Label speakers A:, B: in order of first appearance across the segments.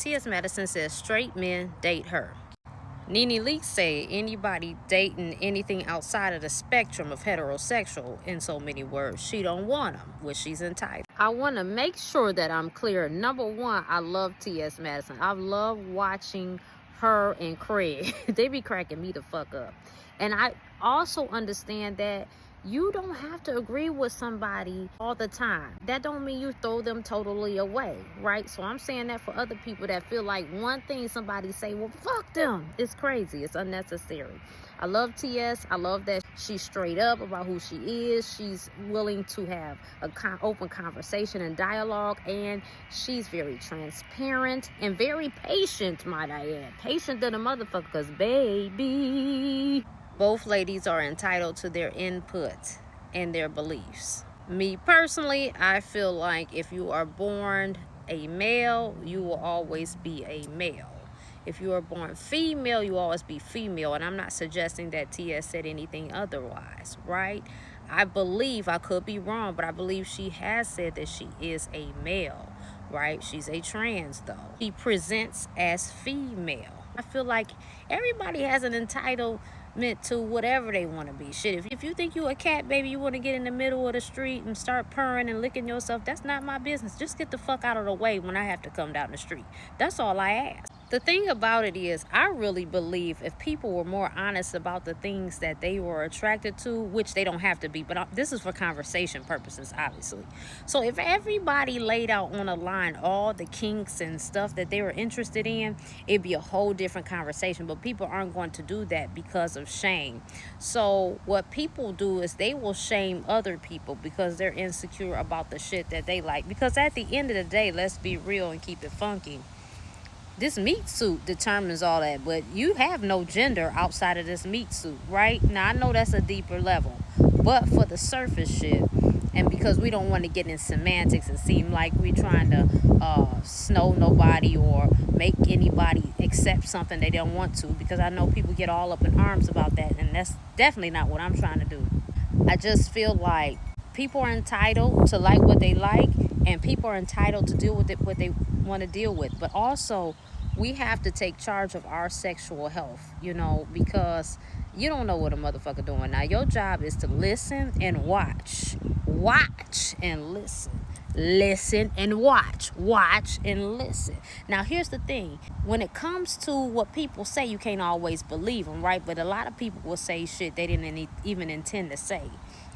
A: T.S. Madison says straight men date her. Nene Leakes say anybody dating anything outside of the spectrum of heterosexual, in so many words, she don't want them, which she's entitled. I want to make sure that I'm clear. Number one, I love T.S. Madison. I love watching her and Craig. They be cracking me the fuck up. And I also understand that you don't have to agree with somebody all the time. That don't mean you throw them totally away, right? So I'm saying that for other people that feel like one thing somebody say, well, fuck them. It's crazy. It's unnecessary. I love T.S. I love that she's straight up about who she is. She's willing to have an open conversation and dialogue, and she's very transparent and very patient, might I add. Patient than a motherfucker, because baby, both ladies are entitled to their input and their beliefs. Me personally, I feel like if you are born a male, you will always be a male. If you are born female, you will always be female. And I'm not suggesting that T.S. said anything otherwise, right? I believe, I could be wrong, but I believe she has said that she is a male, right? She's a trans, though. She presents as female. I feel like everybody has an entitlement to whatever they want to be. Shit, if you think you a cat, baby, you want to get in the middle of the street and start purring and licking yourself, that's not my business. Just get the fuck out of the way when I have to come down the street. That's all I ask. The thing about it is, I really believe if people were more honest about the things that they were attracted to, which they don't have to be, but this is for conversation purposes, obviously. So if everybody laid out on a line all the kinks and stuff that they were interested in, it'd be a whole different conversation. But people aren't going to do that because of shame. So what people do is they will shame other people because they're insecure about the shit that they like. Because at the end of the day, let's be real and keep it funky. This meat suit determines all that, but you have no gender outside of this meat suit, right? Now, I know that's a deeper level, but for the surface shit, and because we don't want to get in semantics and seem like we're trying to snow nobody or make anybody accept something they don't want to, because I know people get all up in arms about that, and that's definitely not what I'm trying to do. I just feel like people are entitled to like what they like, and people are entitled to deal with it what they want to deal with. But also, we have to take charge of our sexual health, because you don't know what a motherfucker doing. Now, your job is to listen and watch. Watch and listen. Listen and watch. Watch and listen. Now, here's the thing. When it comes to what people say, you can't always believe them, right? But a lot of people will say shit they didn't even intend to say.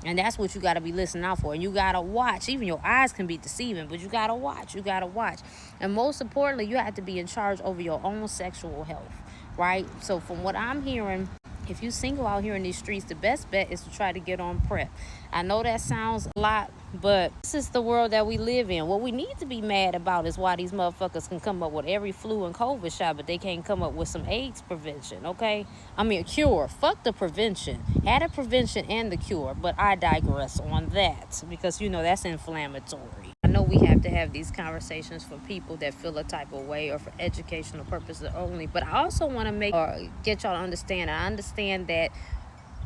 A: And that's what you got to be listening out for. And you got to watch. Even your eyes can be deceiving, but you got to watch. You got to watch. And most importantly, you have to be in charge over your own sexual health, right? So from what I'm hearing, if you single out here in these streets, the best bet is to try to get on PrEP. I know that sounds a lot, but this is the world that we live in. What we need to be mad about is why these motherfuckers can come up with every flu and COVID shot, but they can't come up with some AIDS prevention, okay? I mean, a cure. Fuck the prevention. Had a prevention and the cure, but I digress on that because, that's inflammatory. I know we have to have these conversations for people that feel a type of way or for educational purposes only, but I also want to get y'all to understand. I understand that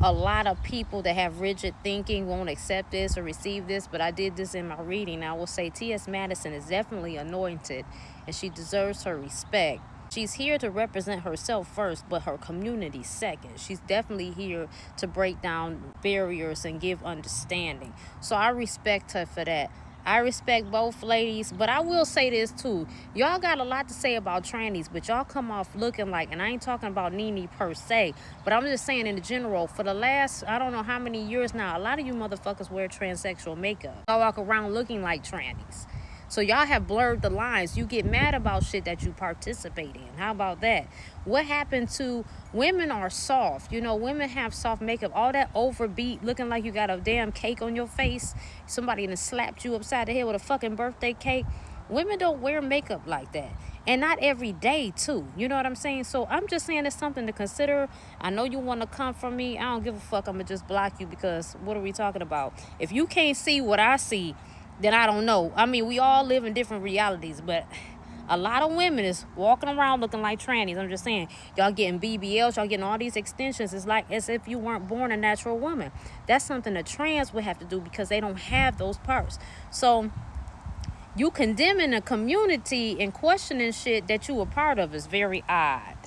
A: a lot of people that have rigid thinking won't accept this or receive this, but I did this in my reading. I will say T.S. Madison is definitely anointed, and she deserves her respect. She's here to represent herself first, but her community second. She's definitely here to break down barriers and give understanding. So I respect her for that. I respect both ladies, but I will say this too. Y'all got a lot to say about trannies, but y'all come off looking like, and I ain't talking about Nene per se, but I'm just saying in general, for the last, I don't know how many years now, a lot of you motherfuckers wear transsexual makeup. Y'all walk around looking like trannies. So y'all have blurred the lines. You get mad about shit that you participate in. How about that? What happened to women are soft? Women have soft makeup. All that overbeat, looking like you got a damn cake on your face. Somebody done slapped you upside the head with a fucking birthday cake. Women don't wear makeup like that. And not every day, too. You know what I'm saying? So I'm just saying it's something to consider. I know you want to come from me. I don't give a fuck. I'm going to just block you because what are we talking about? If you can't see what I see, then I don't know. I mean, we all live in different realities, but a lot of women is walking around looking like trannies. I'm just saying, y'all getting BBLs, y'all getting all these extensions. It's like as if you weren't born a natural woman. That's something a trans would have to do because they don't have those parts. So You condemning a community and questioning shit that you a part of is very odd.